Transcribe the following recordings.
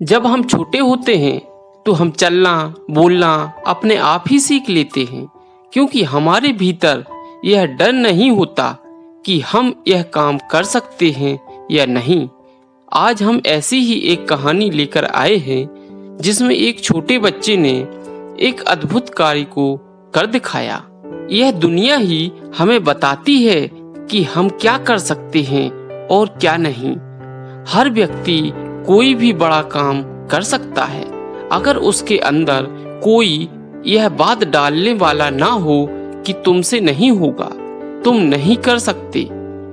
जब हम छोटे होते हैं तो हम चलना बोलना अपने आप ही सीख लेते हैं, क्योंकि हमारे भीतर यह डर नहीं होता कि हम यह काम कर सकते हैं या नहीं। आज हम ऐसी ही एक कहानी लेकर आए हैं जिसमें एक छोटे बच्चे ने एक अद्भुत कार्य को कर दिखाया। यह दुनिया ही हमें बताती है कि हम क्या कर सकते हैं और क्या नहीं। हर व्यक्ति कोई भी बड़ा काम कर सकता है, अगर उसके अंदर कोई यह बात डालने वाला ना हो कि तुमसे नहीं होगा, तुम नहीं कर सकते।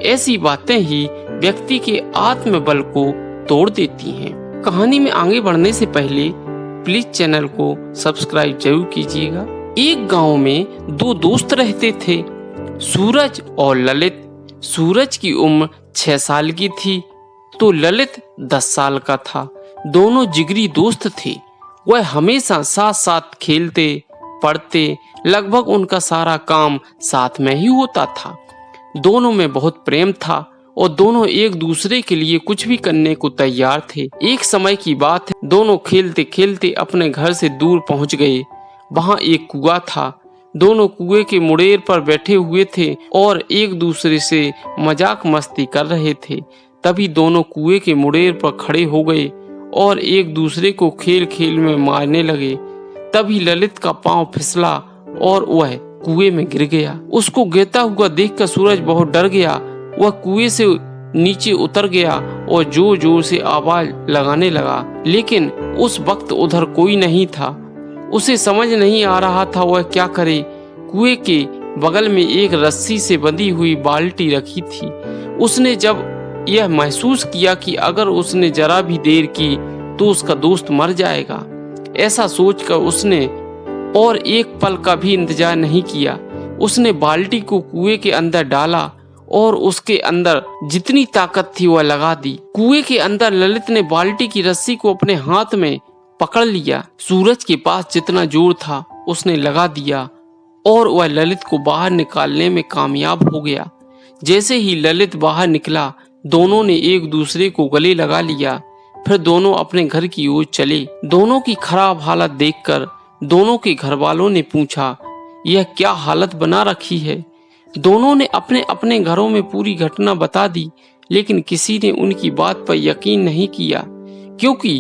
ऐसी बातें ही व्यक्ति के आत्मबल को तोड़ देती हैं। कहानी में आगे बढ़ने से पहले प्लीज चैनल को सब्सक्राइब जरूर कीजिएगा। एक गांव में दो दोस्त रहते थे, सूरज और ललित। सूरज की उम्र 6 साल की थी तो ललित 10 साल का था। दोनों जिगरी दोस्त थे। वह हमेशा साथ साथ खेलते पढ़ते, लगभग उनका सारा काम साथ में ही होता था। दोनों में बहुत प्रेम था और दोनों एक दूसरे के लिए कुछ भी करने को तैयार थे। एक समय की बात है, दोनों खेलते खेलते अपने घर से दूर पहुंच गए। वहां एक कुआं था। दोनों कुएं के मुड़ेर पर बैठे हुए थे और एक दूसरे से मजाक मस्ती कर रहे थे। तभी दोनों कुएं के मुड़ेर पर खड़े हो गए और एक दूसरे को खेल खेल में मारने लगे। तभी ललित का पांव फिसला और वह कुएं में गिर गया। उसको गिरता हुआ देखकर सूरज बहुत डर गया। वह कुएं से नीचे उतर गया और जोर जोर से आवाज लगाने लगा, लेकिन उस वक्त उधर कोई नहीं था। उसे समझ नहीं आ रहा था वह क्या करे। कुएं के बगल में एक रस्सी से बंधी हुई बाल्टी रखी थी। उसने जब यह महसूस किया कि अगर उसने जरा भी देर की तो उसका दोस्त मर जाएगा, ऐसा सोचकर उसने और एक पल का भी इंतजार नहीं किया। उसने बाल्टी को कुएं के अंदर डाला और उसके अंदर जितनी ताकत थी वह लगा दी। कुएं के अंदर ललित ने बाल्टी की रस्सी को अपने हाथ में पकड़ लिया। सूरज के पास जितना जोर था उसने लगा दिया और वह ललित को बाहर निकालने में कामयाब हो गया। जैसे ही ललित बाहर निकला, दोनों ने एक दूसरे को गले लगा लिया। फिर दोनों अपने घर की ओर चले। दोनों की खराब हालत देखकर दोनों के घर वालों ने पूछा, यह क्या हालत बना रखी है। दोनों ने अपने अपने घरों में पूरी घटना बता दी, लेकिन किसी ने उनकी बात पर यकीन नहीं किया, क्योंकि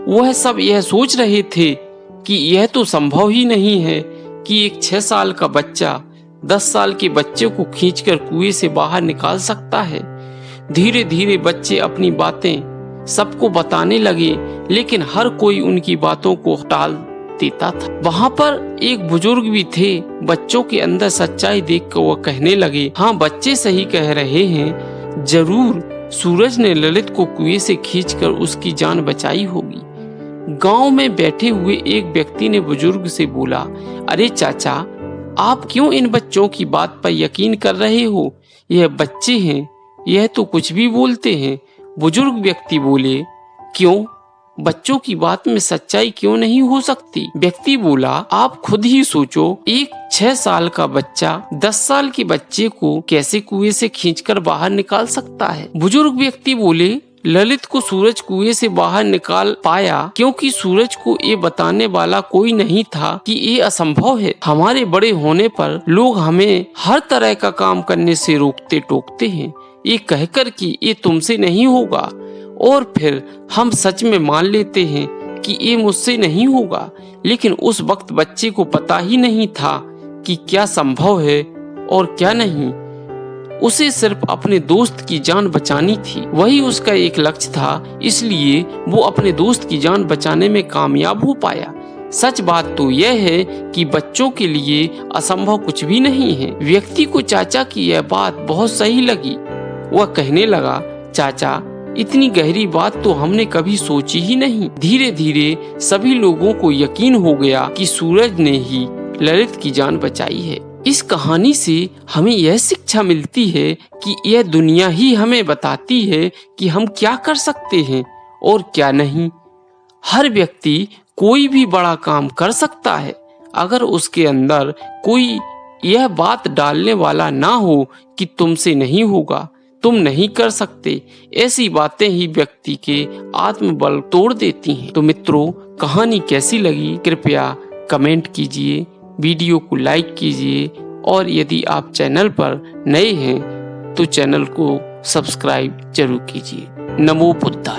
वह सब यह सोच रहे थे कि यह तो संभव ही नहीं है कि एक 6 साल का बच्चा 10 साल के बच्चे को खींचकर कुएं से बाहर निकाल सकता है। धीरे धीरे बच्चे अपनी बातें सबको बताने लगे, लेकिन हर कोई उनकी बातों को टाल देता था। वहाँ पर एक बुजुर्ग भी थे। बच्चों के अंदर सच्चाई देखकर वह कहने लगे, हाँ, बच्चे सही कह रहे हैं, जरूर सूरज ने ललित को कुएं से खींचकर उसकी जान बचाई होगी। गांव में बैठे हुए एक व्यक्ति ने बुजुर्ग से बोला, अरे चाचा, आप क्यों इन बच्चों की बात पर यकीन कर रहे हो? यह बच्चे हैं, यह तो कुछ भी बोलते हैं। बुजुर्ग व्यक्ति बोले, क्यों, बच्चों की बात में सच्चाई क्यों नहीं हो सकती? व्यक्ति बोला, आप खुद ही सोचो, एक 6 साल का बच्चा 10 साल के बच्चे को कैसे कुएं से खींचकर बाहर निकाल सकता है? बुजुर्ग व्यक्ति बोले, ललित को सूरज कुएं से बाहर निकाल पाया क्योंकि सूरज को ये बताने वाला कोई नहीं था कि ये असंभव है। हमारे बड़े होने पर लोग हमें हर तरह का काम करने से रोकते टोकते हैं, ये कहकर कि ये तुमसे नहीं होगा, और फिर हम सच में मान लेते हैं कि ये मुझसे नहीं होगा। लेकिन उस वक्त बच्चे को पता ही नहीं था कि क्या संभव है और क्या नहीं। उसे सिर्फ अपने दोस्त की जान बचानी थी, वही उसका एक लक्ष्य था, इसलिए वो अपने दोस्त की जान बचाने में कामयाब हो पाया। सच बात तो यह है कि बच्चों के लिए असंभव कुछ भी नहीं है। व्यक्ति को चाचा की यह बात बहुत सही लगी। वह कहने लगा, चाचा, इतनी गहरी बात तो हमने कभी सोची ही नहीं। धीरे धीरे सभी लोगों को यकीन हो गया कि सूरज ने ही ललित की जान बचाई है। इस कहानी से हमें यह शिक्षा मिलती है कि यह दुनिया ही हमें बताती है कि हम क्या कर सकते हैं और क्या नहीं। हर व्यक्ति कोई भी बड़ा काम कर सकता है, अगर उसके अंदर कोई यह बात डालने वाला ना हो कि तुमसे नहीं होगा, तुम नहीं कर सकते, ऐसी बातें ही व्यक्ति के आत्मबल तोड़ देती हैं। तो मित्रों, कहानी कैसी लगी कृपया कमेंट कीजिए, वीडियो को लाइक कीजिए और यदि आप चैनल पर नए हैं तो चैनल को सब्सक्राइब जरूर कीजिए। नमो बुद्धाय।